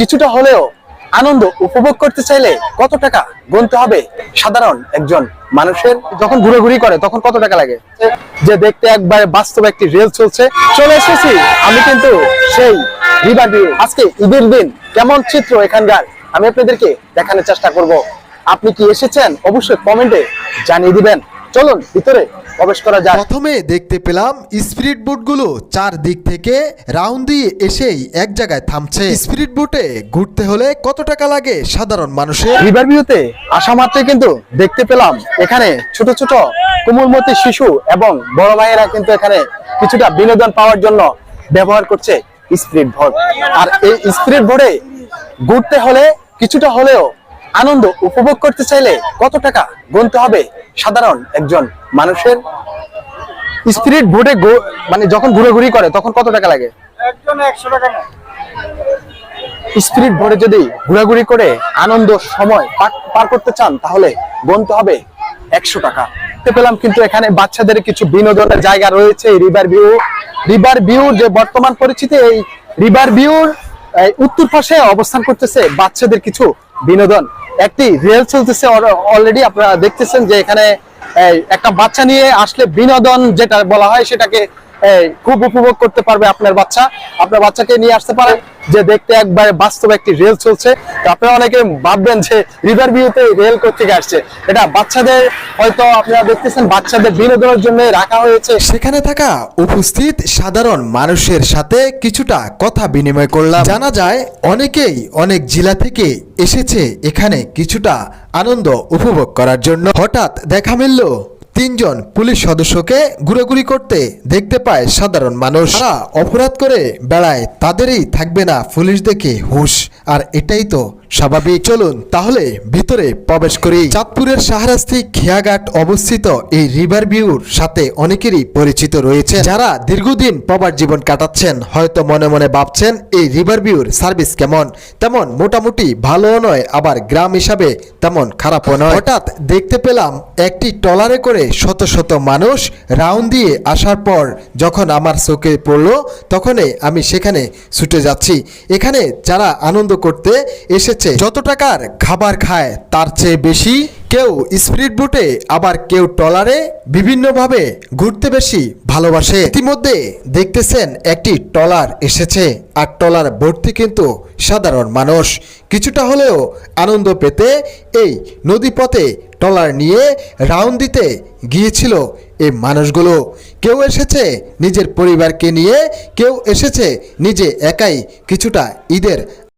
কিছুটা হলেও আনন্দ উপভোগ করতে চাইলে কত টাকা গুনতে হবে সাধারণ একজন মানুষের? যখন ঘুরে করে তখন কত টাকা লাগে? যে দেখতে একবারে বাস্তব একটি রেল চলছে। চলে এসেছি আমি কিন্তু সেই রিভার ভিউ। আজকে ঈদের দিন কেমন চিত্র এখানকার আমি আপনাদেরকে দেখানোর চেষ্টা করব। আপনি কি এসেছেন অবশ্যই কমেন্টে জানিয়ে দিবেন। চলুন ভিতরে প্রবেশ করা যাক। প্রথমে দেখতে পেলাম স্পিরিট বোটগুলো চারদিক থেকে রাউন্ড দিয়ে এসেই এক জায়গায় থামছে। স্পিরিট বোটে ঘুরতে হলে কত টাকা লাগে সাধারণ মানুষের? রিভার ভিউতে আসা মাত্রই কিন্তু দেখতে পেলাম এখানে ছোট ছোট কোমলমতি শিশু এবং বড় ভাইয়েরা কিন্তু এখানে কিছুটা বিনোদন পাওয়ার জন্য ব্যবহার করছে স্পিরিট বোট। আর এই স্পিরিট বোটে ঘুরতে হলে কিছুটা হলেও আনন্দ উপভোগ করতে চাইলে কত টাকা গুনতে হবে সাধারণ একজন মানুষের? স্পিরিট বোটে মানে যখন ঘুরে করে তখন কত টাকা লাগে? একজন 100 টাকা নেয়। স্পিরিট বোটে যদি ঘোরাঘুরি করে আনন্দ সময় পার করতে চান তাহলে গুনতে হবে 100 টাকা। দেখতে পেলাম কিন্তু এখানে বাচ্চাদের কিছু বিনোদনের জায়গা রয়েছে। রিভার ভিউ যে বর্তমান পরিচিতি, এই রিভার ভিউর উত্তর পাশে অবস্থান করতেছে বাচ্চাদের কিছু বিনোদন। একটি রেল চলতেছে অলরেডি, আপনারা দেখতেছেন যে এখানে একটা বাচ্চা নিয়ে আসলে বিনোদন যেটা বলা হয় সেটাকে খুব উপভোগ করতে পারবে আপনার বাচ্চাকে নিয়ে আসতে পারেন। যে দেখতে একবারে বাস্তব একটি রেল চলছে। তো আপনারা অনেকে ভাববেন যে রিভার ভিউতে রেল কোথেকে আসছে, এটা বাচ্চাদের হয়তো আপনারা দেখতেছেন বাচ্চাদের বিনোদনের জন্য রাখা হয়েছে। সেখানে থাকা উপস্থিত সাধারণ মানুষের সাথে কিছুটা কথা বিনিময় করলাম। জানা যায় অনেকেই অনেক জেলা থেকে এসেছে এখানে কিছুটা আনন্দ উপভোগ করার জন্য। হঠাৎ দেখা মিলল তিনজন পুলিশ সদস্যকে ঘুরাঘুরি করতে দেখতে পায় সাধারণ মানুষ। তারা অপরাধ করে বেড়ায়, তাদেরই থাকবে না পুলিশ দেখে হুঁশ। আর এটাই তো স্বাভাবিক। চলুন তাহলে ভিতরে প্রবেশ করি। চাঁদপুরের শাহরাস্তি খেয়াঘাট অবস্থিত এই রিভার ভিউর সাথে অনেকেরই পরিচিত রয়েছে। যারা দীর্ঘদিন প্রবাস জীবন কাটাচ্ছেন হয়তো মনে মনে ভাবছেন এই রিভার ভিউর সার্ভিস কেমন। তেমন মোটামুটি ভালোও নয়, আবার গ্রাম হিসাবে তেমন খারাপও নয়। হঠাৎ দেখতে পেলাম একটি ট্রলারে করে শত শত মানুষ রাউন্ড দিয়ে আসার পর যখন আমার চোখে পড়লো তখনই আমি সেখানে ছুটে যাচ্ছি। এখানে যারা আনন্দ করতে এসেছে যত টাকার খাবার খায় তার চেয়ে বেশি কেউ স্পিরিট বোটে আবার কেউ ট্রলারে বিভিন্নভাবে ঘুরতে বেশি ভালোবাসে। ইতিমধ্যে দেখতেছেন একটি ট্রলার এসেছে আর ট্রলার ভর্তি কিন্তু সাধারণ মানুষ। কিছুটা হলেও আনন্দ পেতে এই নদীপথে ট্রলার নিয়ে রাউন্ড দিতে গিয়েছিল এই মানুষগুলো। কেউ এসেছে নিজের পরিবারকে নিয়ে, কেউ এসেছে নিজে একাই কিছুটা ঈদের